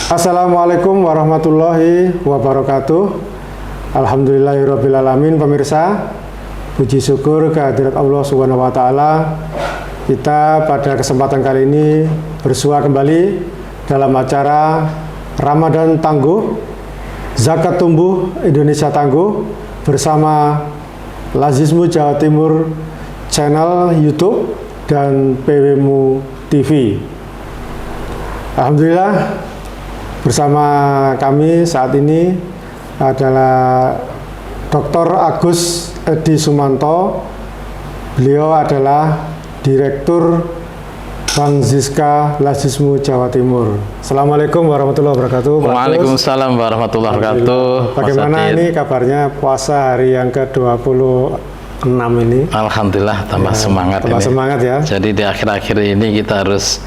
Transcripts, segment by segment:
Assalamualaikum warahmatullahi wabarakatuh. Alhamdulillahirrabbilalamin. Pemirsa, puji syukur kehadirat Allah Subhanahu wa Ta'ala. Kita pada kesempatan kali ini bersua kembali dalam acara Ramadan Tangguh, Zakat Tumbuh Indonesia Tangguh bersama Lazismu Jawa Timur channel YouTube dan PWMU TV. Alhamdulillah, bersama kami saat ini adalah Dr. Agus Edi Sumanto. Beliau adalah Direktur Bank Ziska Lazismu Jawa Timur. Assalamualaikum warahmatullahi wabarakatuh. Waalaikumsalam warahmatullahi wabarakatuh. Bagaimana ini kabarnya puasa hari yang ke-26 ini? Alhamdulillah, tambah semangat. Tambah semangat ya. Jadi di akhir-akhir ini kita harus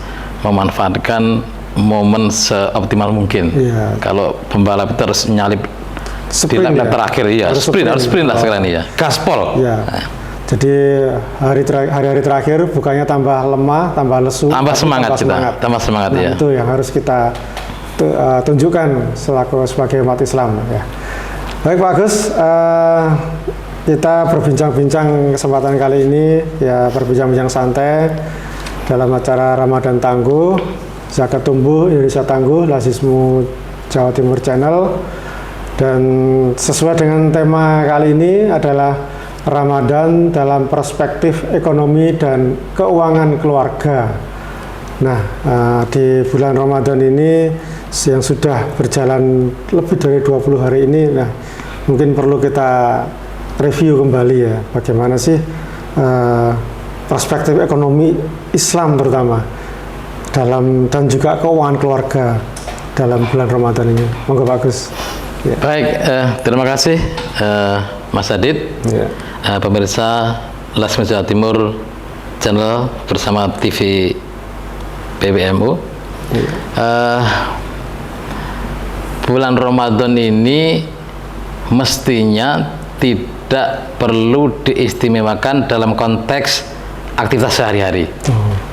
memanfaatkan momen seoptimal mungkin. Iya. Kalau pembalap itu harus nyalip Sprint di lap ya? terakhir, ya. Harus sprint lah sekarang ini ya. Gaspol. Ya. Jadi hari-hari terakhir bukannya tambah lemah, tambah lesu, Tambah semangat kita. Tambah semangat Nah, ya. itu yang harus kita tunjukkan sebagai umat Islam ya. Baik Pak Agus, kita berbincang-bincang kesempatan kali ini ya, berbincang-bincang santai dalam acara Ramadan Tangguh, Zakat Tumbuh Indonesia Tangguh, Lazismu Jawa Timur channel. Dan sesuai dengan tema kali ini adalah Ramadan dalam perspektif ekonomi dan keuangan keluarga. Nah, di bulan Ramadan ini yang sudah berjalan lebih dari 20 hari ini, nah mungkin perlu kita review kembali ya, bagaimana sih perspektif ekonomi Islam terutama dan juga keuangan keluarga dalam bulan Ramadan ini. Monggo Pak Gus. Ya. Baik, terima kasih Mas Adit. Ya. Pemirsa Lazismu Jawa Timur channel bersama TV PWMU. Ya. Bulan Ramadan ini mestinya tidak perlu diistimewakan dalam konteks aktivitas sehari-hari.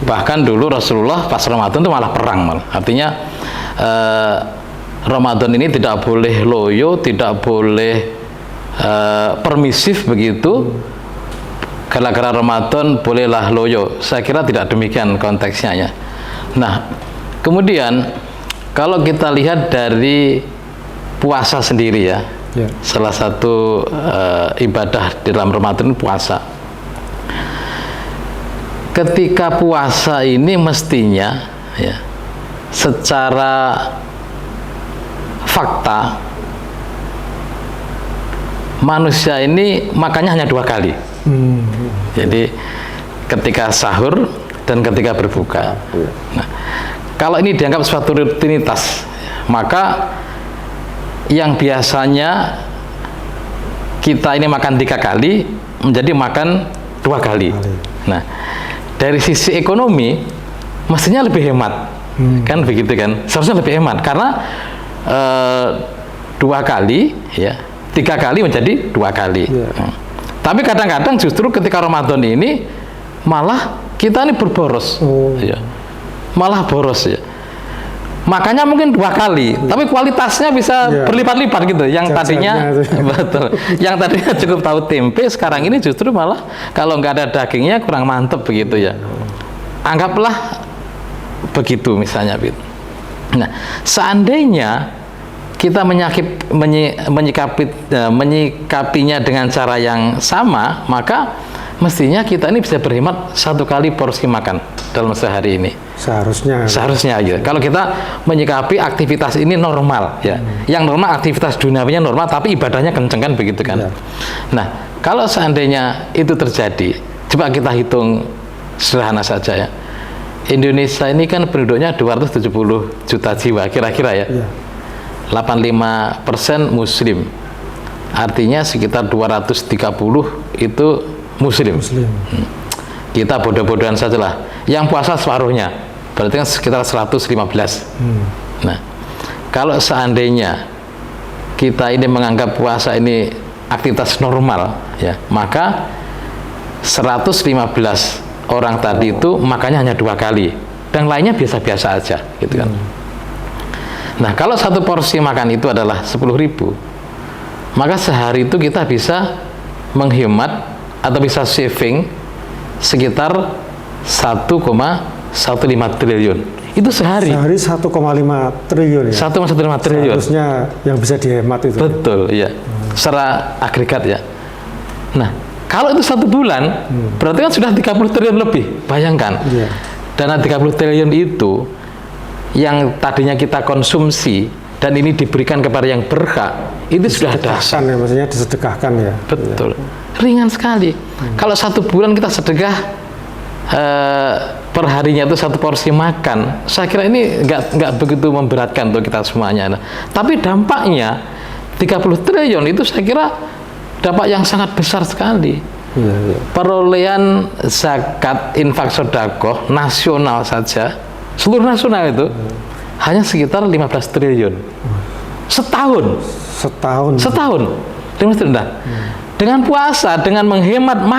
Bahkan dulu Rasulullah pas Ramadan itu malah perang. Artinya Ramadan ini tidak boleh loyo, tidak boleh permisif begitu. Gara-gara Ramadan bolehlah loyo. Saya kira tidak demikian konteksnya ya. Nah, kemudian kalau kita lihat dari puasa sendiri ya, salah satu ibadah di dalam Ramadan puasa. Ketika puasa ini mestinya ya, secara fakta manusia ini makannya hanya 2 kali. Jadi ketika sahur dan ketika berbuka. Nah, kalau ini dianggap suatu rutinitas, maka yang biasanya kita ini makan 3 kali menjadi makan 2 kali. Nah, dari sisi ekonomi mestinya lebih hemat, kan begitu kan? Seharusnya lebih hemat karena 2 kali ya, 3 kali menjadi 2 kali. Tapi kadang-kadang justru ketika Ramadan ini malah kita ini berboros, ya. Malah boros ya. Makanya mungkin 2 kali, tapi kualitasnya bisa berlipat-lipat gitu. Yang tadinya betul, yang tadinya cukup tahu tempe, sekarang ini justru malah kalau nggak ada dagingnya kurang mantep begitu ya. Anggaplah begitu misalnya. Nah, seandainya kita menyikapinya dengan cara yang sama, maka mestinya kita ini bisa berhemat 1 kali porsi makan dalam sehari ini. Seharusnya ya. Kalau kita menyikapi aktivitas ini normal ya. Yang normal aktivitas duniawinya normal, tapi ibadahnya kenceng kan begitu kan. Nah, kalau seandainya itu terjadi, coba kita hitung sederhana saja ya. Indonesia ini kan penduduknya 270 juta jiwa kira-kira ya. 85% Muslim. Artinya sekitar 230 itu Muslim. Kita bodoh-bodohan sajalah. Yang puasa separuhnya, berarti kan sekitar 115. Nah, kalau seandainya kita ini menganggap puasa ini aktivitas normal, ya, maka 115 orang tadi itu makannya hanya 2 kali, dan lainnya biasa-biasa aja, gitu kan. Nah, kalau satu porsi makan itu adalah 10.000, maka sehari itu kita bisa menghemat atau bisa saving sekitar 1,15 triliun. Itu sehari. Sehari 1,5 triliun ya. 1,15 triliun. Seharusnya yang bisa dihemat itu. Betul, iya. Secara agregat ya. Nah, kalau itu 1 bulan, berarti kan sudah 30 triliun lebih. Bayangkan. Iya. Dana 30 triliun itu yang tadinya kita konsumsi dan ini diberikan kepada yang berhak, itu sudah dahsyat. Ya, maksudnya disedekahkan ya. Betul. Ringan sekali. Kalau 1 bulan kita sedekah per harinya itu 1 porsi makan, saya kira ini nggak begitu memberatkan untuk kita semuanya. Nah, tapi dampaknya 30 triliun itu saya kira dampak yang sangat besar sekali. Iya. Perolehan zakat infak sedekah nasional saja, seluruh nasional itu hanya sekitar 15 triliun. Setahun. 15 triliun. Nah, dengan puasa, dengan menghemat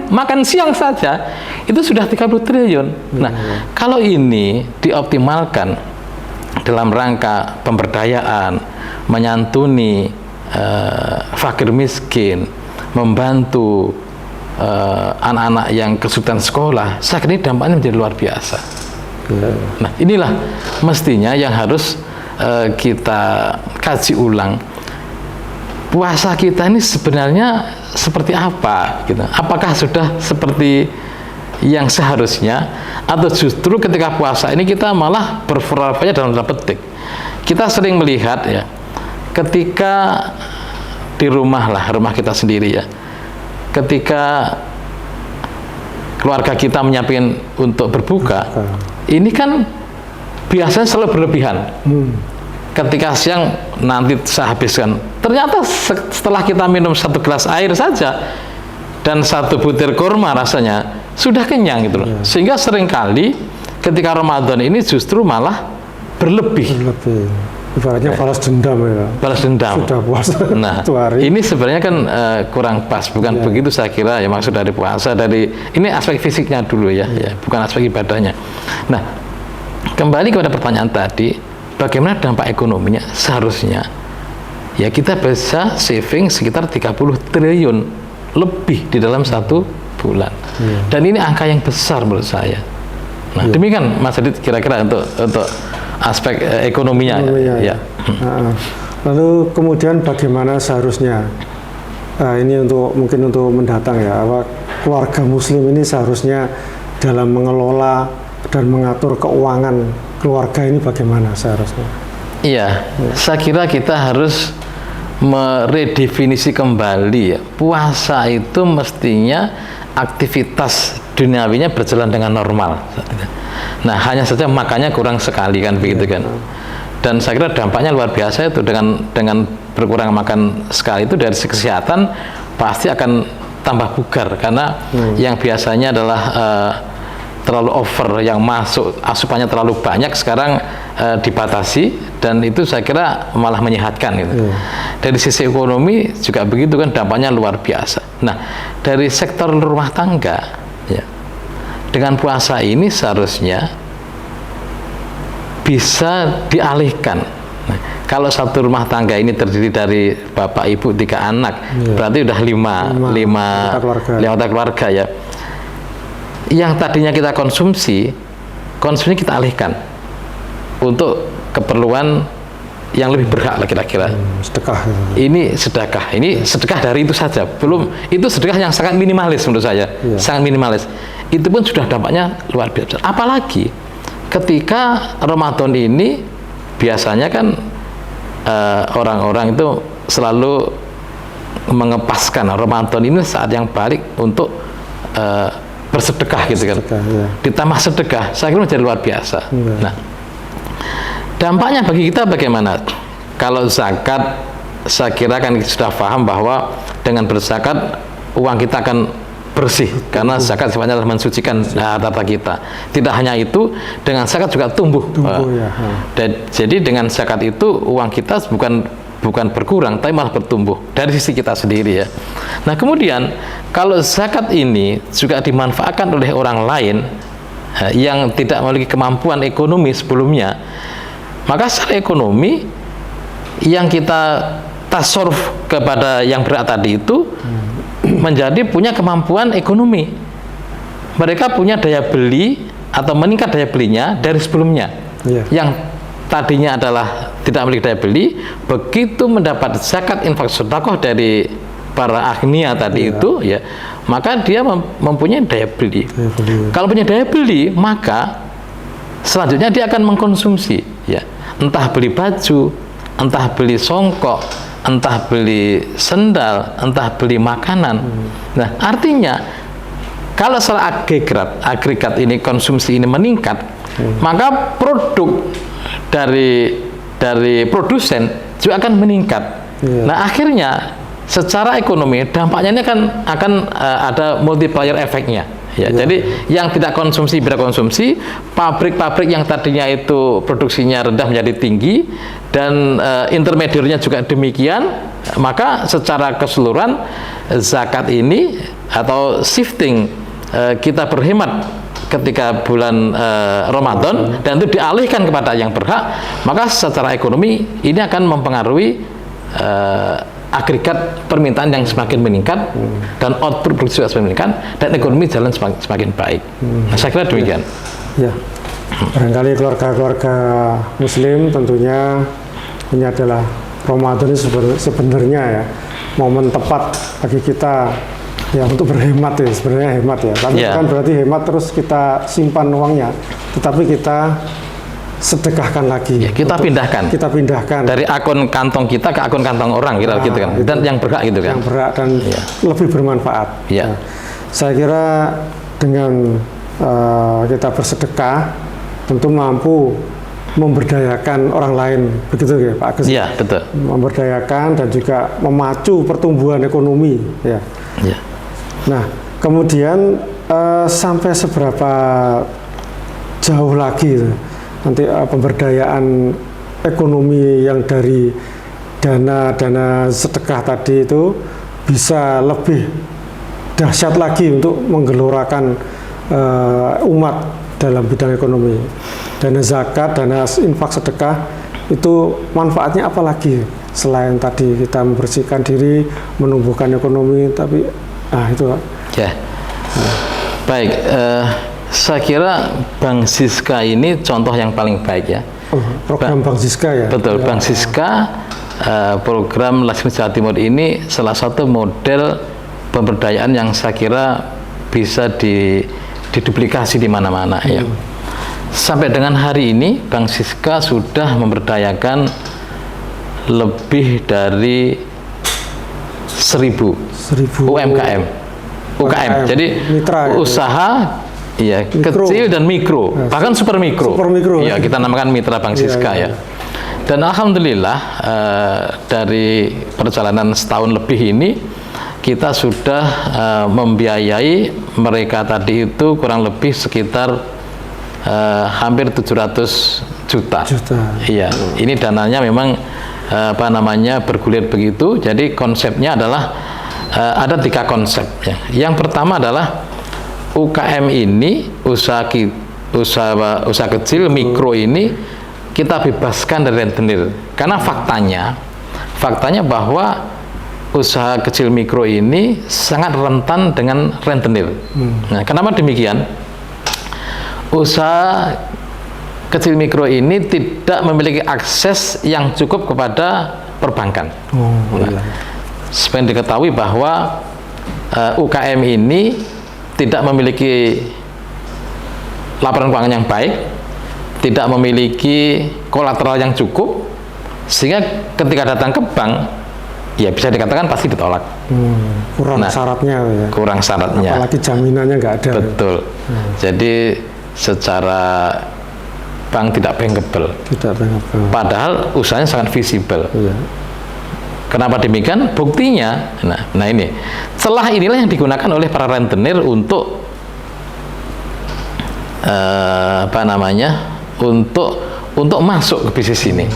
makan siang saja, itu sudah 30 triliun. Nah, kalau ini dioptimalkan dalam rangka pemberdayaan, menyantuni fakir miskin, membantu anak-anak yang kesulitan sekolah, saya kira ini dampaknya menjadi luar biasa. Nah, inilah mestinya yang harus kita kaji ulang. Puasa kita ini sebenarnya seperti apa gitu. Apakah sudah seperti yang seharusnya, atau justru ketika puasa ini kita malah berpura-pura dalam tanda petik. Kita sering melihat ya, ketika di rumah kita sendiri ya, ketika keluarga kita menyiapkan untuk berbuka, ini kan biasanya selalu berlebihan. Ketika siang nanti saya habiskan, ternyata setelah kita minum 1 gelas air saja dan 1 butir kurma rasanya sudah kenyang gitu loh. Sehingga seringkali ketika Ramadan ini justru malah berlebih. Ibaratnya balas dendam ya. Balas dendam. Sudah puasa. Nah, hari. ini sebenarnya kan kurang pas, bukan begitu saya kira ya maksud dari puasa. Ini aspek fisiknya dulu ya, bukan aspek ibadahnya. Nah, kembali kepada pertanyaan tadi, bagaimana dampak ekonominya? Seharusnya ya kita bisa saving sekitar 30 triliun lebih di dalam 1 bulan. Dan ini angka yang besar menurut saya. Nah, demikian Mas Adit kira-kira untuk aspek ekonominya. Ya. Lalu kemudian bagaimana seharusnya ini mungkin untuk mendatang ya, keluarga muslim ini seharusnya dalam mengelola dan mengatur keuangan keluarga ini bagaimana seharusnya? Iya, saya kira kita harus meredefinisi kembali ya. Puasa itu mestinya aktivitas duniawinya berjalan dengan normal. Nah, hanya saja makannya kurang sekali kan begitu kan. Dan saya kira dampaknya luar biasa itu dengan berkurang makan sekali itu dari segi kesehatan pasti akan tambah bugar karena yang biasanya adalah terlalu over, yang masuk asupannya terlalu banyak sekarang dibatasi, dan itu saya kira malah menyehatkan gitu. Dari sisi ekonomi juga begitu kan, dampaknya luar biasa. Nah, dari sektor rumah tangga ya, dengan puasa ini seharusnya bisa dialihkan. Nah, kalau satu rumah tangga ini terdiri dari bapak, ibu, 3 anak, berarti udah 5 keluarga ya. Yang tadinya kita konsumsi kita alihkan untuk keperluan yang lebih berhak lah kira-kira. Sedekah. Ini sedekah dari itu saja. Belum, itu sedekah yang sangat minimalis menurut saya. Sangat minimalis. Itu pun sudah dampaknya luar biasa. Apalagi ketika Ramadan ini biasanya kan orang-orang itu selalu mengepaskan Ramadan ini saat yang balik untuk bersedekah gitu kan. Ditambah sedekah, saya kira menjadi luar biasa. Nah, dampaknya bagi kita bagaimana? Kalau zakat, saya kira kan sudah paham bahwa dengan berzakat uang kita akan bersih karena zakat sifatnya adalah mensucikan harta kita. Tidak hanya itu, dengan zakat juga tumbuh. Jadi dengan zakat itu uang kita bukan berkurang, tapi malah bertumbuh dari sisi kita sendiri ya. Nah, kemudian kalau zakat ini juga dimanfaatkan oleh orang lain yang tidak memiliki kemampuan ekonomi sebelumnya, maka secara ekonomi yang kita tasarruf kepada yang berat tadi itu menjadi punya kemampuan ekonomi. Mereka punya daya beli atau meningkat daya belinya dari sebelumnya. Yang tadinya adalah tidak memiliki daya beli, begitu mendapat zakat infak sedekah dari para agnia tadi itu, ya, maka dia mempunyai daya beli. Kalau punya daya beli, maka selanjutnya dia akan mengkonsumsi, ya, entah beli baju, entah beli songkok, entah beli sendal, entah beli makanan. Nah, artinya kalau secara agregat ini konsumsi ini meningkat, maka produk dari produsen juga akan meningkat. Nah, akhirnya secara ekonomi dampaknya ini akan ada multiplier efeknya. Ya, jadi yang tidak konsumsi berkonsumsi, pabrik-pabrik yang tadinya itu produksinya rendah menjadi tinggi, dan intermediarnya juga demikian, maka secara keseluruhan zakat ini atau shifting kita berhemat ketika bulan Ramadan dan itu dialihkan kepada yang berhak, maka secara ekonomi ini akan mempengaruhi agregat permintaan yang semakin meningkat dan output produksi semakin meningkat dan ekonomi jalan semakin baik. Nah, saya kira demikian. Ya, barangkali keluarga-keluarga Muslim tentunya ini adalah Ramadan ini sebenarnya ya momen tepat bagi kita ya untuk berhemat ya, sebenarnya hemat ya. Tapi bukan berarti hemat terus kita simpan uangnya, tetapi kita sedekahkan lagi. Ya, kita pindahkan dari akun kantong kita ke akun kantong orang, kira gitu kan. Dan yang berhak gitu kan. Yang berhak dan lebih bermanfaat. Ya. Nah, saya kira dengan kita bersedekah tentu mampu memberdayakan orang lain, begitu ya Pak Agus? Iya, betul. Memberdayakan dan juga memacu pertumbuhan ekonomi, ya. Ya. Nah, kemudian sampai seberapa jauh lagi nanti pemberdayaan ekonomi yang dari dana sedekah tadi itu bisa lebih dahsyat lagi untuk menggelorakan umat dalam bidang ekonomi. Dana zakat, dana infak sedekah itu manfaatnya apa lagi selain tadi kita membersihkan diri, menumbuhkan ekonomi, tapi itu Pak. Ya. Baik, saya kira Bank Siska ini contoh yang paling baik ya. Program Bank Siska ya. Betul, Bank Siska, program Laksmi Jawa Timur ini salah satu model pemberdayaan yang saya kira bisa diduplikasi di mana-mana ya. Sampai dengan hari ini Bank Siska sudah memberdayakan lebih dari 1.000 UMKM. Jadi mitra, usaha ya, kecil dan mikro, bahkan super mikro. Ya, kita namakan mitra Bank Siska ya. Dan alhamdulillah dari perjalanan setahun lebih ini kita sudah membiayai mereka tadi itu kurang lebih sekitar hampir 700 juta. Iya, ini dananya memang bergulir begitu. Jadi konsepnya adalah ada 3 konsep ya. Yang pertama adalah UKM ini, usaha kecil mikro ini kita bebaskan dari rentenir. Karena faktanya bahwa usaha kecil mikro ini sangat rentan dengan rentenir. Nah, kenapa demikian? Usaha kecil mikro ini tidak memiliki akses yang cukup kepada perbankan. Supaya diketahui bahwa UKM ini tidak memiliki laporan keuangan yang baik, tidak memiliki kolateral yang cukup, sehingga ketika datang ke bank, ya bisa dikatakan pasti ditolak. Kurang syaratnya ya. Kurang syaratnya. Apalagi jaminannya nggak ada. Betul. Jadi secara bank tidak bankable. Padahal usahanya sangat visible. Kenapa demikian? Buktinya, nah ini, celah inilah yang digunakan oleh para rentenir untuk untuk masuk ke bisnis ini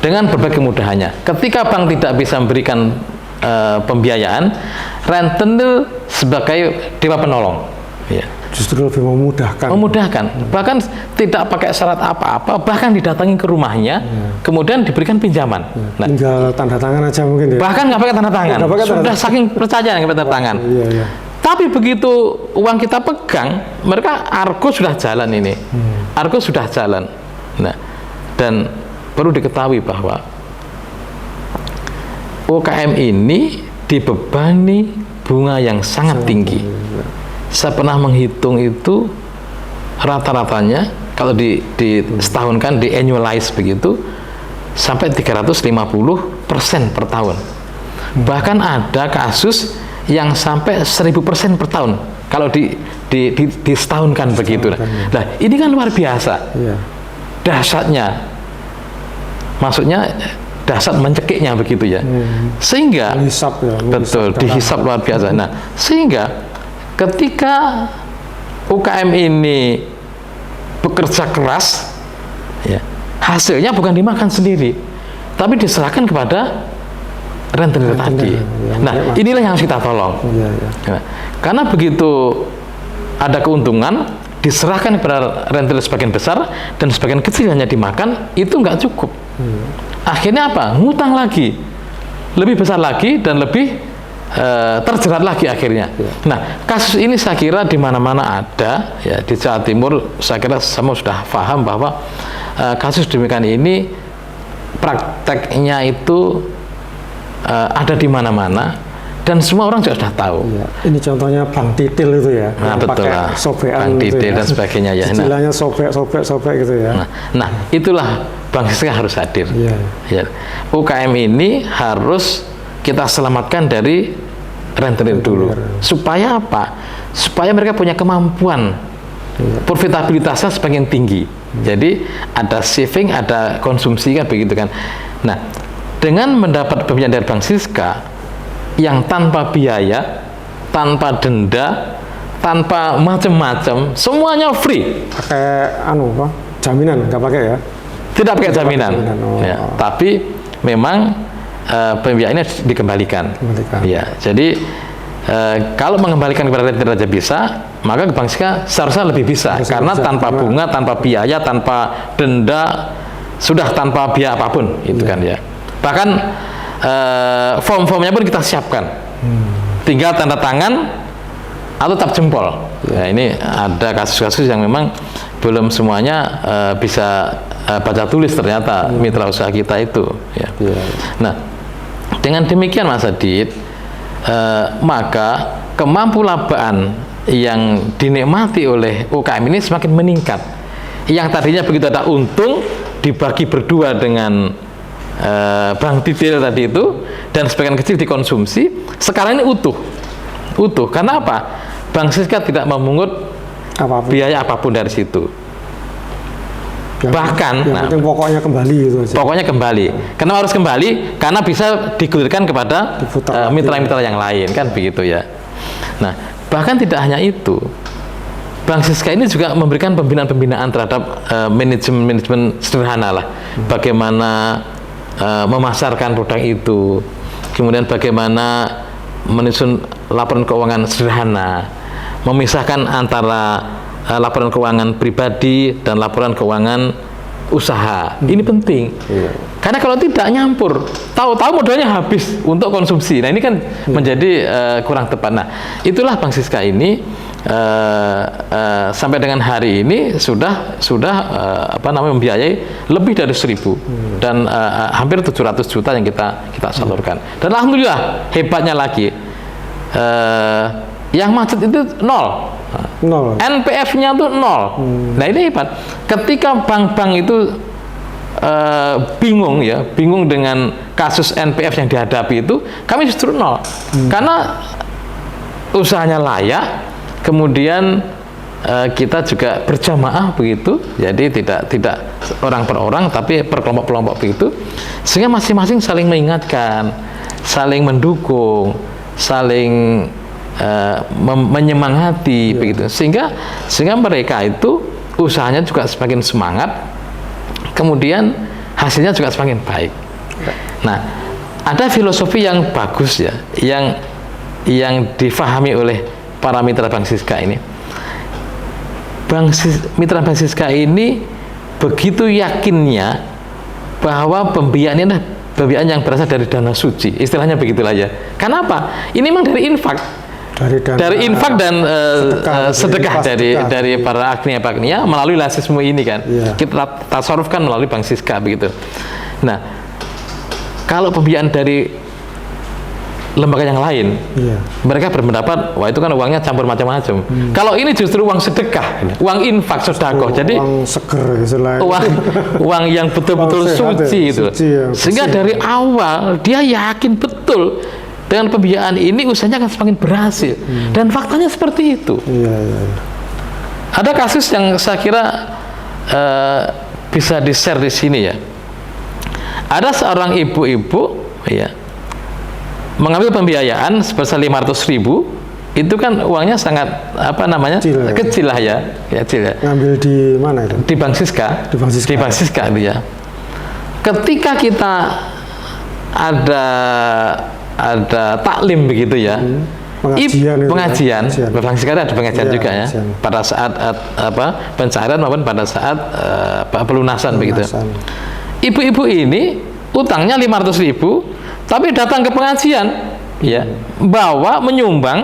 dengan berbagai kemudahannya. Ketika bank tidak bisa memberikan pembiayaan, rentenir sebagai dewa penolong. Ya. Justru lebih memudahkan. Memudahkan, bahkan tidak pakai syarat apa-apa, bahkan didatangi ke rumahnya, kemudian diberikan pinjaman. Nah, tinggal tanda tangan aja mungkin ya. bahkan nggak pakai tanda tangan, Nggak pakai tanda sudah tangan. saking percaya nggak pakai tanda tangan. Iya, iya. Tapi begitu uang kita pegang, mereka argo sudah jalan ini, argo sudah jalan. Nah, dan perlu diketahui bahwa UKM ini dibebani bunga yang sangat tinggi. Saya pernah menghitung itu rata-ratanya kalau setahunkan di annualize begitu sampai 350% per tahun. Bahkan ada kasus yang sampai 1000% per tahun kalau di setahunkan begitu. Nah, ini kan luar biasa. Iya. Dahsyatnya. Maksudnya dahsyat mencekiknya begitu ya. Sehingga Menghisap ya. betul, dihisap luar biasa. Nah, sehingga ketika UKM ini bekerja keras, ya, hasilnya bukan dimakan sendiri, tapi diserahkan kepada rentenir tadi. Nah, inilah yang harus kita tolong. Iya, iya. Nah, karena begitu ada keuntungan, diserahkan kepada rentenir sebagian besar dan sebagian kecil hanya dimakan, itu nggak cukup. Akhirnya apa? Ngutang lagi, lebih besar lagi dan lebih terjerat lagi akhirnya. Nah, kasus ini saya kira di mana-mana ada ya, di Jawa Timur saya kira semua sudah paham bahwa kasus demikian ini prakteknya itu ada di mana-mana dan semua orang juga sudah tahu. Iya. Ini contohnya Bang Titil itu ya, Nah, yang betul pakai lah. sobekan Bang gitu Titil ya. dan sebagainya ya. Nah, Istilahnya sobek gitu ya. nah, itulah Bang Siska harus hadir. Iya. Ya. UKM ini harus kita selamatkan dari rentenir dulu. Supaya apa? Supaya mereka punya kemampuan, profitabilitasnya semakin tinggi. Jadi ada saving, ada konsumsi kan begitu kan. Nah, dengan mendapat pembinaan dari Bang Siska yang tanpa biaya, tanpa denda, tanpa macam-macam, semuanya free. Pakai jaminan nggak pakai ya? Tidak pakai jaminan. Oh. Ya, tapi memang pembiayaannya dikembalikan. Ya, jadi kalau mengembalikan kepada rentenir saja bisa, maka ke Bang Siska seharusnya lebih bisa, karena tanpa bunga, tanpa biaya, tanpa denda, sudah tanpa biaya apapun, itu kan ya. Bahkan form-formnya pun kita siapkan, tinggal tanda tangan atau tap jempol. Ya, ini ada kasus-kasus yang memang belum semuanya bisa baca tulis ternyata mitra usaha kita itu. Ya. Nah, dengan demikian Mas Adit, maka kemampuan yang dinikmati oleh UKM ini semakin meningkat. Yang tadinya begitu ada untung dibagi berdua dengan Bang Titil tadi itu dan sebagian kecil dikonsumsi, sekarang ini utuh. Karena apa? Bang Siska tidak memungut biaya apapun dari situ. Bahkan yang penting pokoknya kembali gitu aja. Pokoknya kembali. Kenapa harus kembali? Karena bisa digulirkan kepada mitra-mitra yang lain kan begitu ya. Nah, bahkan tidak hanya itu. Bang Siska ini juga memberikan pembinaan terhadap manajemen sederhana lah. Bagaimana memasarkan produk itu, kemudian bagaimana menyusun laporan keuangan sederhana, memisahkan antara laporan keuangan pribadi dan laporan keuangan usaha. Ini penting. Karena kalau tidak nyampur, tahu-tahu modalnya habis untuk konsumsi. Nah, ini kan menjadi kurang tepat. Nah, itulah Bang Siska ini sampai dengan hari ini sudah membiayai lebih dari 1.000 dan hampir 700 juta yang kita salurkan. Dan alhamdulillah hebatnya lagi yang macet itu nol. NPF-nya tuh nol. Nah, ini hebat. Ketika bank-bank itu bingung dengan kasus NPF yang dihadapi itu, kami justru nol. Karena usahanya layak, kemudian kita juga berjamaah begitu, jadi tidak orang per orang, tapi per kelompok-kelompok begitu, sehingga masing-masing saling mengingatkan, saling mendukung, saling menyemangati begitu, sehingga mereka itu usahanya juga semakin semangat, kemudian hasilnya juga semakin baik. Nah, ada filosofi yang bagus ya, yang difahami oleh para mitra Bang Siska ini. mitra Bank Siska ini begitu yakinnya bahwa pembiayaan ini adalah pembiayaan yang berasal dari dana suci, istilahnya begitulah ya. Kenapa? Ini memang dari infak, dari infak dan sedekah dari para agnia melalui lazismu ini kan. Kita tasarrufkan melalui Bank Siska begitu. Nah, kalau pembiayaan dari lembaga yang lain, mereka berpendapat wah itu kan uangnya campur macam-macam. Kalau ini justru uang sedekah, uang infak sedekah, jadi uang seger, uang yang betul-betul suci itu. Sehingga dari awal dia yakin betul dengan pembiayaan ini usahanya akan semakin berhasil, dan faktanya seperti itu. Ada kasus yang saya kira bisa di-share di sini ya. Ada seorang ibu-ibu ya mengambil pembiayaan sebesar 500.000, itu kan uangnya sangat kecil lah ya, kecil ya. Ngambil di mana itu? Di Bank Siska. Di Bank Siska itu ya. Ketika kita ada taklim begitu ya, pengajian. Bank Siska ada pengajian juga ya. Pada saat pencairan maupun pada saat pelunasan begitu. Ibu-ibu ini utangnya 500.000. Tapi datang ke pengajian, ya, menyumbang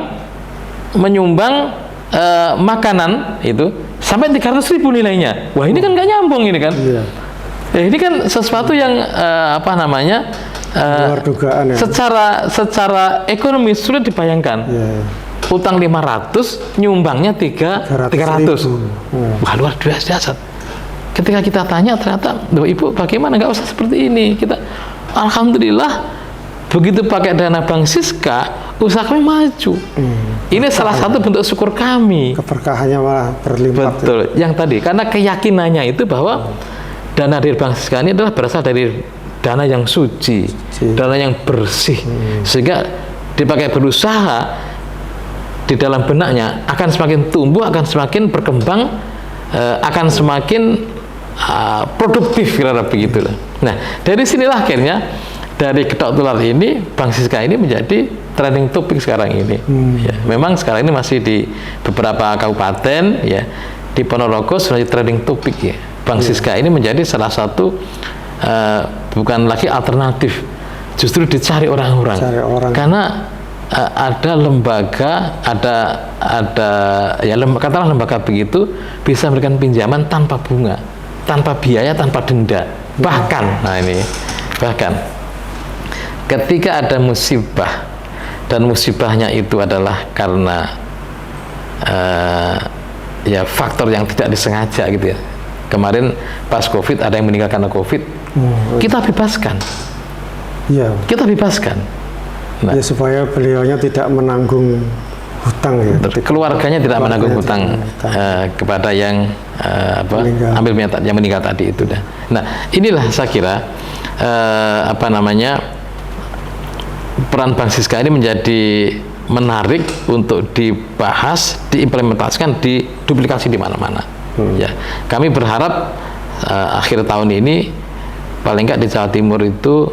makanan itu sampai 300.000 nilainya. Wah ini kan nggak nyambung ini kan? Ini kan sesuatu yang luar dugaan ya. Secara ekonomis sulit dibayangkan. Utang 500, nyumbangnya 300. Wah luar biasa. Ketika kita tanya ternyata, ibu bagaimana nggak usah seperti ini? Kita alhamdulillah. Begitu pakai dana Bank Siska, usaha kami maju. Ini salah satu bentuk syukur kami. Keberkahannya malah berlimpah. Betul. Yang tadi, karena keyakinannya itu bahwa dana dari Bank Siska ini adalah berasal dari dana yang suci, dana yang bersih, sehingga dipakai berusaha di dalam benaknya akan semakin tumbuh, akan semakin berkembang, akan semakin produktif, kira-kira begitulah. Nah, dari sinilah akhirnya dari Ketok Tular ini, Bank Siska ini menjadi trending topik sekarang ini. Ya, memang sekarang ini masih di beberapa kabupaten, ya, di Ponorogo sudah trending topik ya. Bank Siska ini menjadi salah satu bukan lagi alternatif, justru dicari orang-orang. Karena ada lembaga, katakanlah lembaga begitu bisa memberikan pinjaman tanpa bunga, tanpa biaya, tanpa denda. Bahkan ketika ada musibah dan musibahnya itu adalah karena faktor yang tidak disengaja gitu ya. Kemarin pas COVID ada yang meninggal karena COVID, kita bebaskan. Kita bebaskan. Nah, supaya beliaunya tidak menanggung hutang ya. Keluarganya tidak menanggung hutang kepada yang yang meninggal tadi itu dah. Nah, inilah saya kira peran Bank Siska ini menjadi menarik untuk dibahas, diimplementasikan, diduplikasi di mana-mana. Ya, kami berharap akhir tahun ini paling nggak di Jawa Timur itu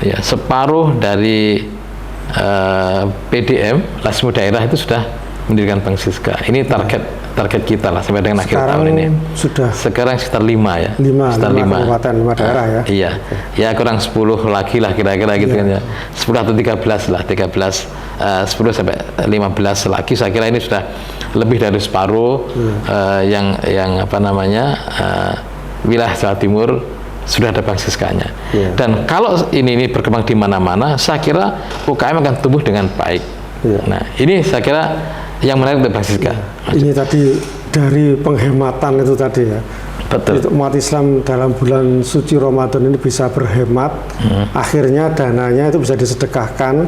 ya separuh dari PDM lazismu daerah itu sudah mendirikan Bank Siska. Ini target kita lah sampai dengan akhir tahun ini. Sekarang sekitar 5 ya. 5 kabupaten, 5 daerah ya. Iya. Ya kurang 10 lagi lah kira-kira gitu kan ya. 10 atau 13 lah, 10 sampai 15 lagi saya kira ini sudah lebih dari separuh yang wilayah Jawa Timur sudah ada Bank Siskanya. Dan kalau ini berkembang di mana-mana, saya kira UKM akan tumbuh dengan baik. Nah, ini saya kira yang menarik untuk Bank Siska. Ini tadi dari penghematan itu tadi ya. Betul. Itu umat Islam dalam bulan suci Ramadan ini bisa berhemat, akhirnya dananya itu bisa disedekahkan.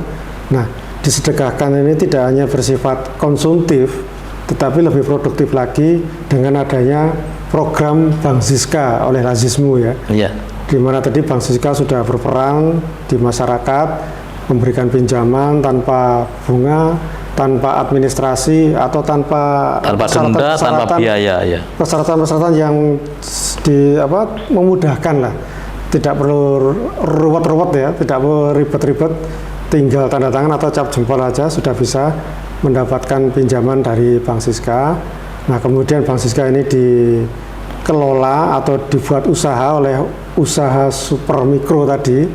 Nah, disedekahkan ini tidak hanya bersifat konsumtif, tetapi lebih produktif lagi dengan adanya program Bank Siska oleh lazismu ya. Di mana tadi Bank Siska sudah berperan di masyarakat, memberikan pinjaman tanpa bunga, tanpa administrasi atau tanpa denda, tanpa biaya ya. Persyaratan-persyaratan yang memudahkan lah. Tidak perlu ruwet-ruwet ya, tidak perlu ribet-ribet, tinggal tanda tangan atau cap jempol aja sudah bisa mendapatkan pinjaman dari Bank Siska. Nah, kemudian Bank Siska ini dikelola atau dibuat usaha oleh usaha super mikro tadi,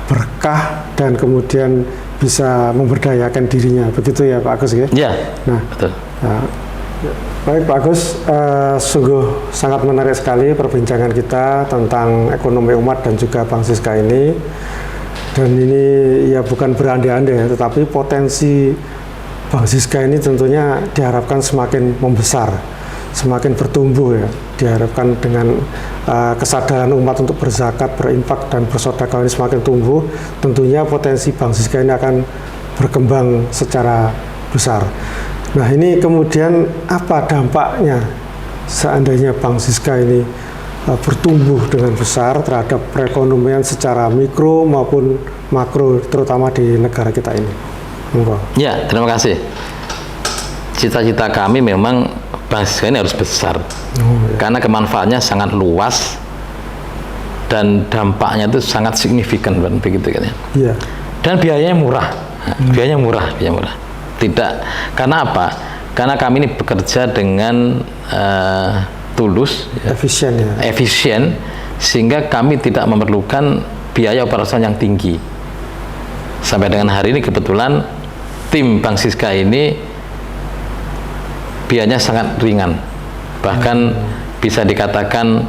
berkah dan kemudian bisa memberdayakan dirinya. Begitu ya Pak Agus ya? Ya, Nah, betul. Baik Pak Agus, sungguh sangat menarik sekali perbincangan kita tentang ekonomi umat dan juga Bank Siska ini. Dan ini ya bukan berandai-andai, tetapi potensi Bank Siska ini tentunya diharapkan semakin membesar, semakin bertumbuh ya. Diharapkan dengan kesadaran umat untuk berzakat, berinfak dan bersedekah ini semakin tumbuh, tentunya potensi Bank Siska ini akan berkembang secara besar. Nah, ini kemudian apa dampaknya seandainya Bank Siska ini bertumbuh dengan besar terhadap perekonomian secara mikro maupun makro, terutama di negara kita ini? Monggo. Ya, terima kasih. Cita-cita kami memang Bank Siska ini harus besar, karena kemanfaatannya sangat luas dan dampaknya itu sangat signifikan, begitu kan ya. Iya. Dan biayanya murah, biaya murah. Tidak, karena apa? Karena kami ini bekerja dengan tulus, efisien, sehingga kami tidak memerlukan biaya operasional yang tinggi. Sampai dengan hari ini kebetulan tim Bank Siska ini biayanya sangat ringan, bahkan bisa dikatakan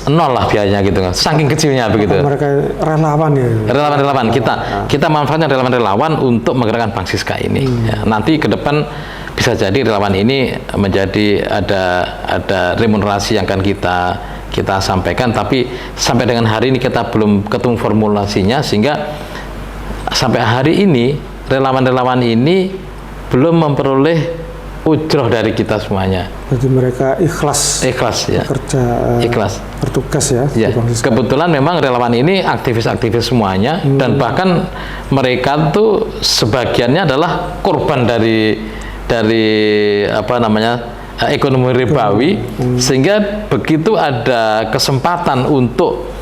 nol lah biayanya gitu, saking kecilnya begitu. Mereka relawan ya. Relawan kita manfaatnya relawan untuk menggerakkan Bank Siska ini. Ya, nanti ke depan bisa jadi relawan ini menjadi ada remunerasi yang akan kita sampaikan, tapi sampai dengan hari ini kita belum ketemu formulasinya, sehingga sampai hari ini relawan-relawan ini belum memperoleh ujroh dari kita semuanya. Jadi mereka ikhlas ya. Bekerja, ikhlas bertugas ya. Ya. Kebetulan memang relawan ini aktivis-aktivis semuanya, dan bahkan mereka tuh sebagiannya adalah korban dari apa namanya ekonomi ribawi, sehingga begitu ada kesempatan untuk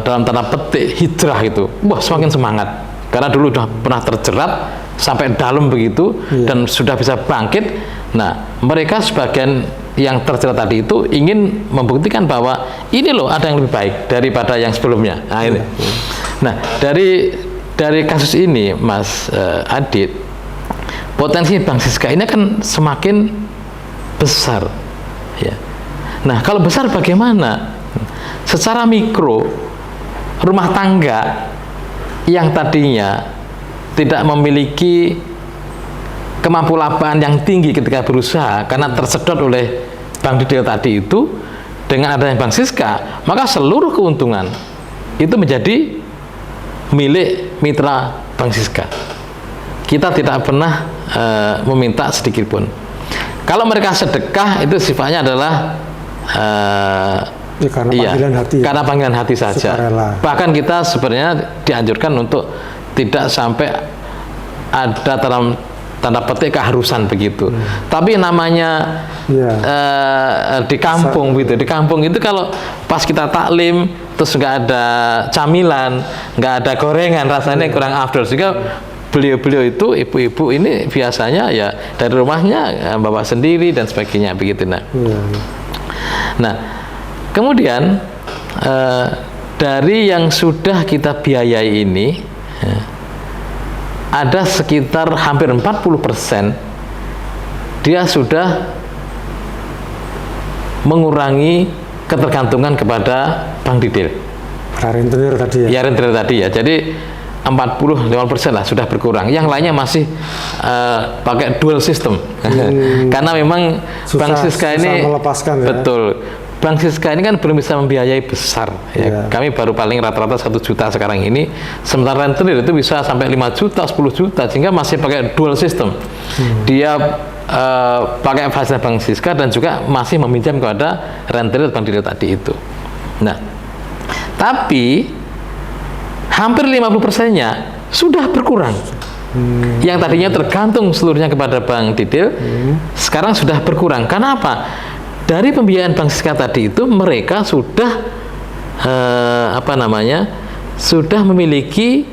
dalam tanda petik hijrah itu, wah semakin semangat, karena dulu udah pernah terjerat sampai dalam begitu, dan sudah bisa bangkit. Nah, mereka sebagian yang terjerat tadi itu ingin membuktikan bahwa ini loh ada yang lebih baik daripada yang sebelumnya. Nah, ini. Nah, dari kasus ini, Mas Adit, potensi Bank Siska ini akan semakin besar. Ya. Nah, kalau besar bagaimana? Secara mikro, rumah tangga yang tadinya tidak memiliki kemampuan yang tinggi ketika berusaha karena tersedot oleh bank detail tadi itu, dengan adanya Bank Siska, maka seluruh keuntungan itu menjadi milik mitra Bank Siska. Kita tidak pernah meminta sedikit pun. Kalau mereka sedekah itu sifatnya adalah karena panggilan hati. Karena panggilan hati saja. Sukarela. Bahkan kita sebenarnya dianjurkan untuk tidak sampai ada dalam tanda petik keharusan begitu. Tapi namanya di kampung gitu. Di kampung itu kalau pas kita taklim terus nggak ada camilan, nggak ada gorengan, rasanya kurang afdol. Sehingga beliau-beliau itu, ibu-ibu ini biasanya ya dari rumahnya bawa sendiri dan sebagainya begitu. Nah, kemudian dari yang sudah kita biayai ini, ada sekitar hampir 40% dia sudah mengurangi ketergantungan kepada bank detail. Rentenir tadi ya? Ya, rentenir tadi ya. Jadi 40-50% lah sudah berkurang. Yang lainnya masih pakai dual system. Karena memang Bank Siska ini melepaskan, ya? Betul. Bank Siska ini kan belum bisa membiayai besar. Ya. Kami baru paling rata-rata 1 juta sekarang ini. Sementara rentenir itu bisa sampai 5 juta, 10 juta, sehingga masih pakai dual system. Dia pakai fasilitas Bank Siska dan juga masih meminjam kepada rentenir bank detail tadi itu. Nah, tapi hampir 50%-nya sudah berkurang. Yang tadinya tergantung seluruhnya kepada bank detail, sekarang sudah berkurang. Karena apa? Dari pembiayaan Bank Siska tadi itu mereka sudah sudah memiliki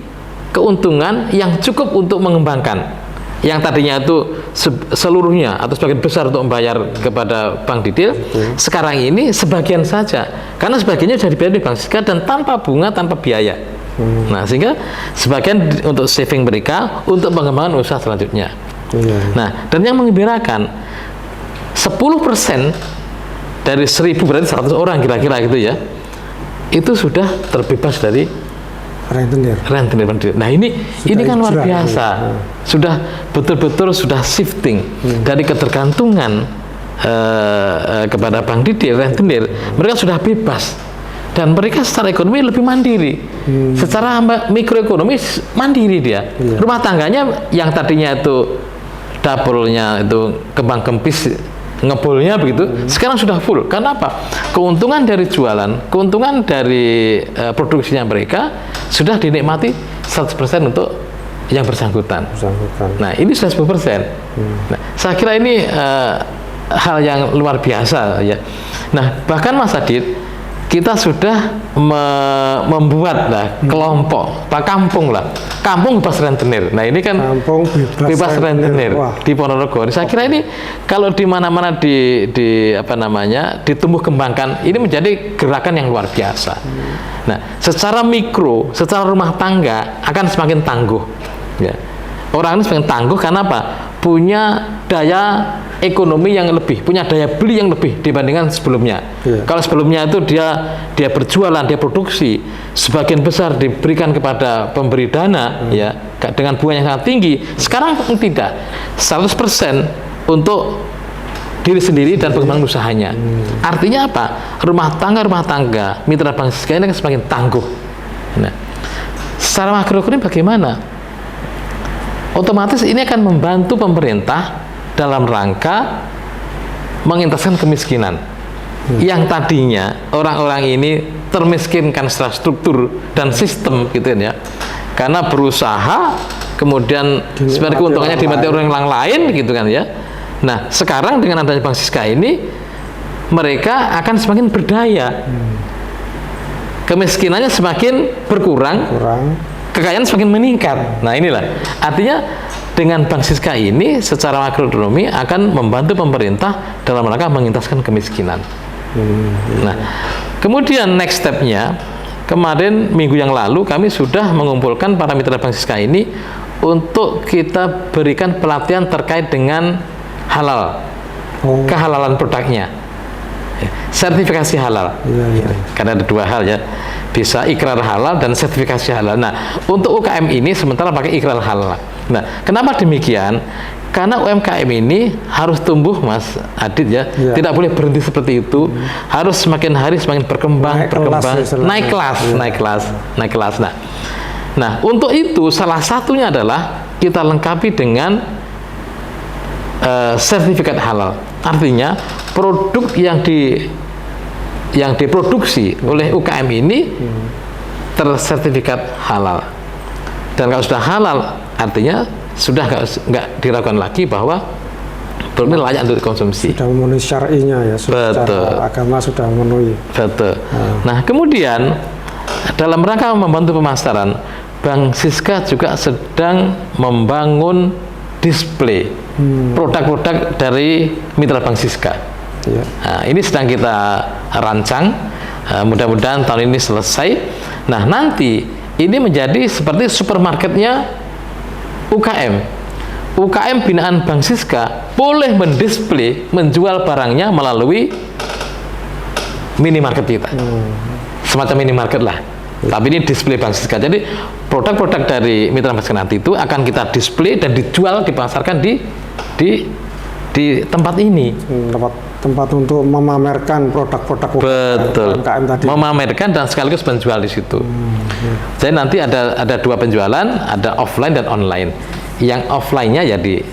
keuntungan yang cukup untuk mengembangkan. Yang tadinya itu seluruhnya atau sebagian besar untuk membayar kepada Bank Detail. Sekarang ini sebagian saja, karena sebagiannya sudah dibayar di Bank Siska dan tanpa bunga, tanpa biaya. Nah, sehingga sebagian untuk saving mereka untuk pengembangan usaha selanjutnya. Nah, dan yang menggembirakan 10% dari 1.000 berarti 100 orang kira-kira gitu ya, itu sudah terbebas dari rentenir. Nah, ini kan luar biasa. Sudah betul-betul sudah shifting dari ketergantungan kepada Bank Detail, rentenir, mereka sudah bebas. Dan mereka secara ekonomi lebih mandiri, secara mikroekonomi mandiri dia. Rumah tangganya yang tadinya itu dapurnya itu kembang kempis ngebolnya begitu, sekarang sudah full. Karena apa? Keuntungan dari jualan, keuntungan dari produksinya mereka sudah dinikmati 100% untuk yang bersangkutan. Nah, ini sudah 10%. Nah, saya kira ini hal yang luar biasa ya. Nah, bahkan Mas Adit, kita sudah membuat kelompok, kampung bebas rentenir. Nah, ini kan kampung bebas rentenir di Ponorogo. Saya kira ini kalau di mana-mana ditumbuh kembangkan, ini menjadi gerakan yang luar biasa. Nah, secara mikro, secara rumah tangga akan semakin tangguh. Ya. Orang ini semakin tangguh karena apa? Punya daya ekonomi yang lebih, punya daya beli yang lebih dibandingkan sebelumnya. Kalau sebelumnya itu dia berjualan, dia produksi, sebagian besar diberikan kepada pemberi dana, ya, dengan bunga yang sangat tinggi. Sekarang tidak, 100% untuk diri sendiri dan pengembangan usahanya. Artinya apa? Rumah tangga mitra Bank Siska ini semakin tangguh. Nah, secara makroekonomi bagaimana? Otomatis ini akan membantu pemerintah dalam rangka mengentaskan kemiskinan. Yang tadinya orang-orang ini termiskinkan secara struktur dan sistem gitu ya. Karena berusaha kemudian sebenarnya keuntungannya dimati orang lain gitu kan ya. Nah, sekarang dengan adanya Bank Siska ini mereka akan semakin berdaya. Kemiskinannya semakin berkurang. Kekayaan semakin meningkat. Nah, inilah artinya dengan Bank Siska ini secara makroekonomi akan membantu pemerintah dalam rangka mengentaskan kemiskinan. Nah, kemudian next step-nya, kemarin minggu yang lalu kami sudah mengumpulkan para mitra Bank Siska ini untuk kita berikan pelatihan terkait dengan halal, kehalalan produknya, sertifikasi halal. Karena ada dua hal ya, bisa ikrar halal dan sertifikasi halal. Nah, untuk UKM ini sementara pakai ikrar halal. Nah, kenapa demikian? Karena UMKM ini harus tumbuh, Mas Adit ya. Tidak boleh berhenti seperti itu. Harus semakin hari semakin berkembang, naik kelas. Nah, untuk itu salah satunya adalah kita lengkapi dengan sertifikat halal. Artinya produk yang diproduksi oleh UKM ini tersertifikat halal. Dan kalau sudah halal, artinya sudah nggak diragukan lagi bahwa produk ini layak untuk dikonsumsi. Sudah memenuhi syar'inya ya, secara agama sudah memenuhi. Betul. Nah, kemudian dalam rangka membantu pemasaran, Bank Siska juga sedang membangun display produk-produk dari mitra Bank Siska. Nah, ini sedang kita rancang, mudah-mudahan tahun ini selesai. Nah, nanti ini menjadi seperti supermarketnya UKM binaan Bank Siska boleh mendisplay, menjual barangnya melalui minimarket kita, semacam minimarket lah. Tapi ini display Bank Siska. Jadi produk-produk dari mitra Bank Siska nanti itu akan kita display dan dijual, dipasarkan di tempat ini. Tempat untuk memamerkan produk-produk UKM tadi. Memamerkan dan sekaligus menjual di situ. Jadi nanti ada dua penjualan, ada offline dan online. Yang offline-nya ya di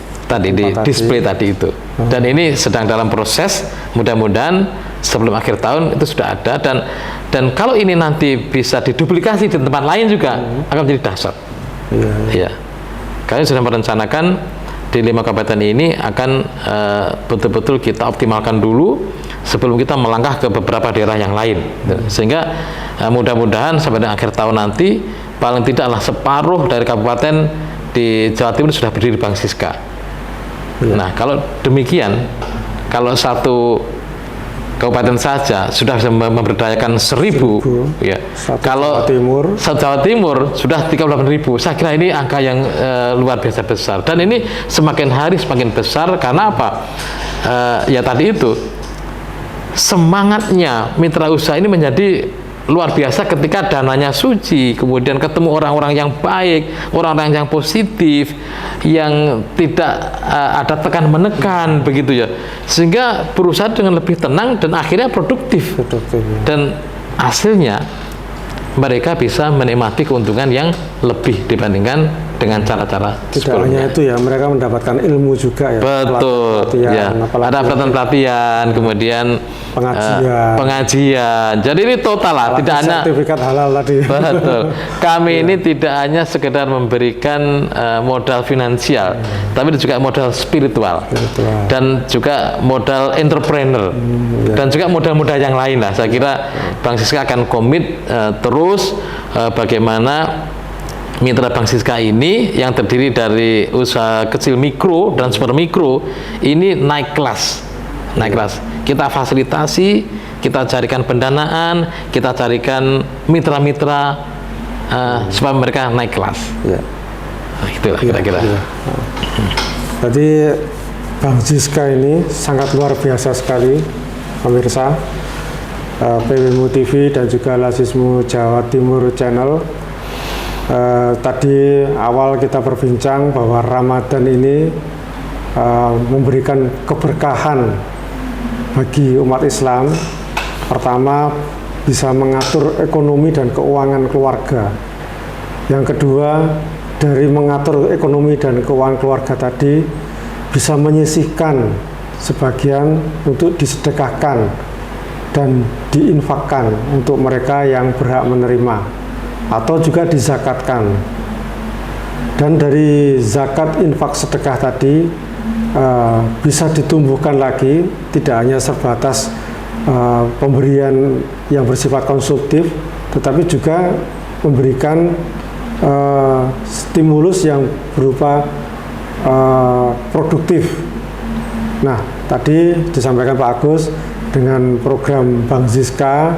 display tadi itu. Dan ini sedang dalam proses, mudah-mudahan sebelum akhir tahun itu sudah ada, dan kalau ini nanti bisa diduplikasi di tempat lain juga akan menjadi dahsyat. Ya. Kami sudah merencanakan di 5 kabupaten ini akan betul-betul kita optimalkan dulu sebelum kita melangkah ke beberapa daerah yang lain, sehingga mudah-mudahan sampai dengan akhir tahun nanti paling tidaklah separuh dari kabupaten di Jawa Timur sudah berdiri Bank Siska. Nah, kalau demikian, kalau satu kabupaten saja sudah bisa memberdayakan 1.000, ya. Kalau Jawa Timur sudah 38.000. Saya kira ini angka yang luar biasa besar. Dan ini semakin hari semakin besar karena apa? Ya tadi itu semangatnya mitra usaha ini menjadi luar biasa ketika dananya suci, kemudian ketemu orang-orang yang baik, orang-orang yang positif, yang tidak ada tekan menekan begitu ya, sehingga berusaha dengan lebih tenang dan akhirnya produktif. Dan hasilnya mereka bisa menikmati keuntungan yang lebih dibandingkan dengan cara-cara sebelumnya. Hanya itu ya, mereka mendapatkan ilmu juga ya. Betul. Ya. Ada pelatihan, kemudian pengajian. Jadi ini total lah, tidak hanya sertifikat halal tadi. Betul. Kami ini tidak hanya sekedar memberikan modal finansial, tapi juga modal spiritual, dan juga modal entrepreneur, dan juga modal-modal yang lain lah. Saya kira Bank Siska akan komit terus bagaimana mitra Bank Siska ini yang terdiri dari usaha kecil mikro dan super mikro ini naik kelas. Kita fasilitasi, kita carikan pendanaan, kita carikan mitra-mitra supaya mereka naik kelas. Itulah kira-kira. Jadi Bank Siska ini sangat luar biasa sekali, pemirsa. PWMU TV dan juga Lazismu Jawa Timur Channel. Tadi awal kita berbincang bahwa Ramadan ini memberikan keberkahan bagi umat Islam. Pertama, bisa mengatur ekonomi dan keuangan keluarga. Yang kedua, dari mengatur ekonomi dan keuangan keluarga tadi bisa menyisihkan sebagian untuk disedekahkan dan diinfakkan untuk mereka yang berhak menerima, atau juga dizakatkan. Dan dari zakat, infak, sedekah tadi bisa ditumbuhkan lagi, tidak hanya sebatas pemberian yang bersifat konsumtif, tetapi juga memberikan stimulus yang berupa produktif. Nah, tadi disampaikan Pak Agus dengan program Bank Siska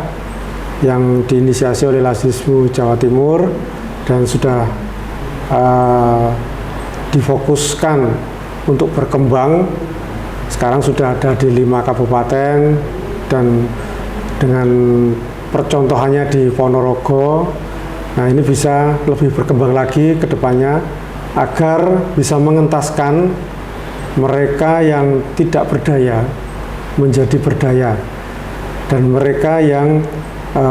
yang diinisiasi oleh Lazismu Jawa Timur dan sudah difokuskan untuk berkembang. Sekarang sudah ada di 5 kabupaten dan dengan percontohannya di Ponorogo. Nah, ini bisa lebih berkembang lagi ke depannya agar bisa mengentaskan mereka yang tidak berdaya menjadi berdaya, dan mereka yang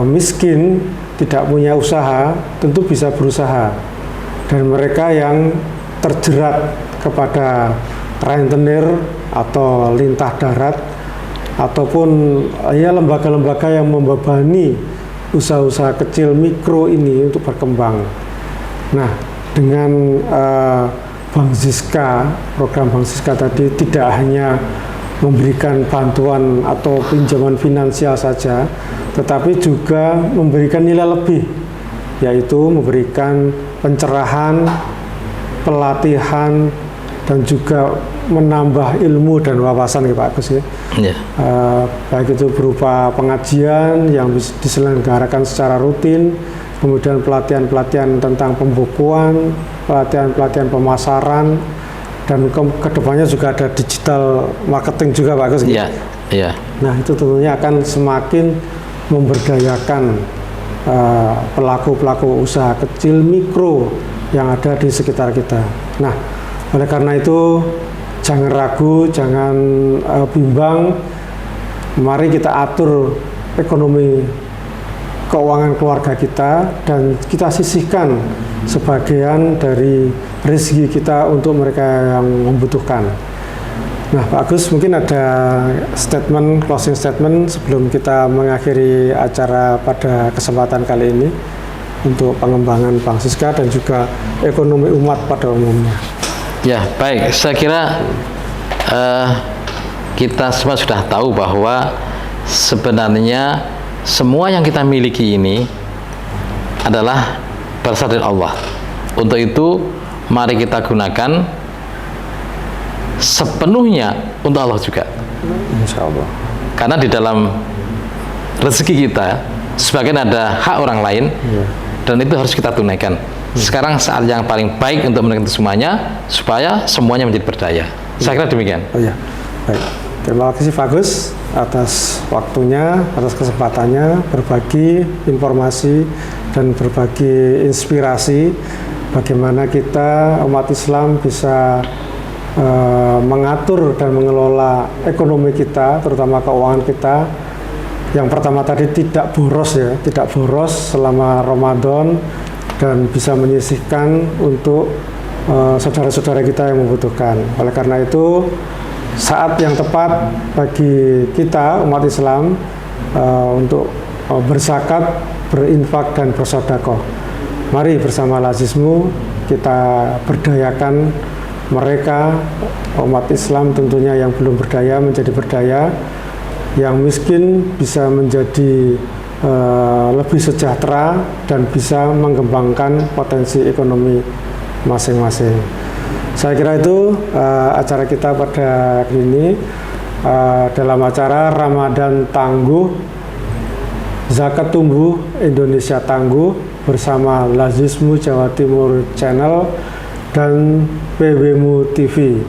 miskin, tidak punya usaha, tentu bisa berusaha, dan mereka yang terjerat kepada rentenir atau lintah darat ataupun ya lembaga-lembaga yang membebani usaha-usaha kecil mikro ini untuk berkembang. Nah, dengan Bank Siska, program Bank Siska tadi tidak hanya memberikan bantuan atau pinjaman finansial saja, tetapi juga memberikan nilai lebih, yaitu memberikan pencerahan, pelatihan, dan juga menambah ilmu dan wawasan ya Pak Agus ya. Baik itu berupa pengajian yang diselenggarakan secara rutin, kemudian pelatihan-pelatihan tentang pembukuan, pelatihan-pelatihan pemasaran, dan kedepannya juga ada digital marketing juga Pak Agus. Nah, itu tentunya akan semakin memberdayakan pelaku-pelaku usaha kecil mikro yang ada di sekitar kita. Nah, oleh karena itu jangan ragu, jangan bimbang. Mari kita atur ekonomi keuangan keluarga kita dan kita sisihkan sebagian dari rezeki kita untuk mereka yang membutuhkan. Nah, Pak Agus, mungkin ada statement, closing statement sebelum kita mengakhiri acara pada kesempatan kali ini untuk pengembangan Bank Siska dan juga ekonomi umat pada umumnya. Ya, baik. Saya kira kita semua sudah tahu bahwa sebenarnya semua yang kita miliki ini adalah berasal dari Allah. Untuk itu, mari kita gunakan sepenuhnya untuk Allah juga. Insya Allah. Karena di dalam rezeki kita sebagian ada hak orang lain, dan itu harus kita tunaikan. Sekarang saat yang paling baik untuk menunaikan itu semuanya, supaya semuanya menjadi berdaya. Saya kira demikian. Oh ya, baik. Terima kasih Pak Gus atas waktunya, atas kesempatannya berbagi informasi dan berbagi inspirasi bagaimana kita umat Islam bisa mengatur dan mengelola ekonomi kita, terutama keuangan kita. Yang pertama tadi tidak boros ya, tidak boros selama Ramadan, dan bisa menyisihkan untuk saudara-saudara kita yang membutuhkan. Oleh karena itu, saat yang tepat bagi kita umat Islam untuk berzakat, berinfak dan bersedekah. Mari bersama Al-Azizmu kita berdayakan mereka, umat Islam tentunya yang belum berdaya menjadi berdaya, yang miskin bisa menjadi lebih sejahtera dan bisa mengembangkan potensi ekonomi masing-masing. Saya kira itu acara kita pada hari ini dalam acara Ramadan Tangguh, Zakat Tumbuh, Indonesia Tangguh bersama Al-Azizmu Jawa Timur Channel dan PWMU TV.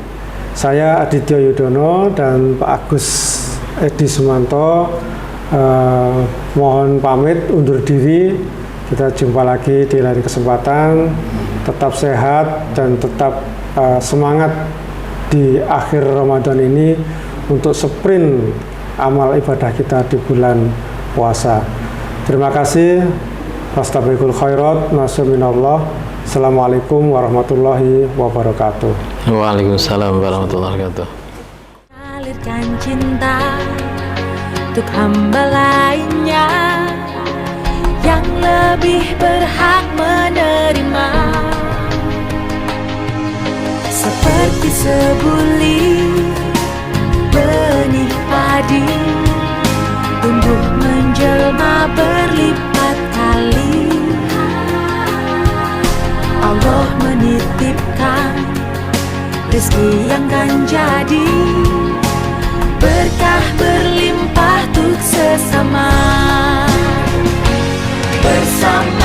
Saya Aditya Yudono dan Pak Agus Edi Sumanto mohon pamit undur diri. Kita jumpa lagi di lain kesempatan. Tetap sehat dan tetap semangat di akhir Ramadan ini untuk sprint amal ibadah kita di bulan puasa. Terima kasih. Fastabiqul khairat, nasuminallah. Assalamualaikum warahmatullahi wabarakatuh. Waalaikumsalam warahmatullahi wabarakatuh. Alirkan cinta untuk hamba lainnya yang lebih berhak menerima. Seperti sebulir benih padi tumbuh menjelma berlipat kali. Allah menitipkan rezeki yang kan jadi berkah berlimpah untuk sesama. Bersama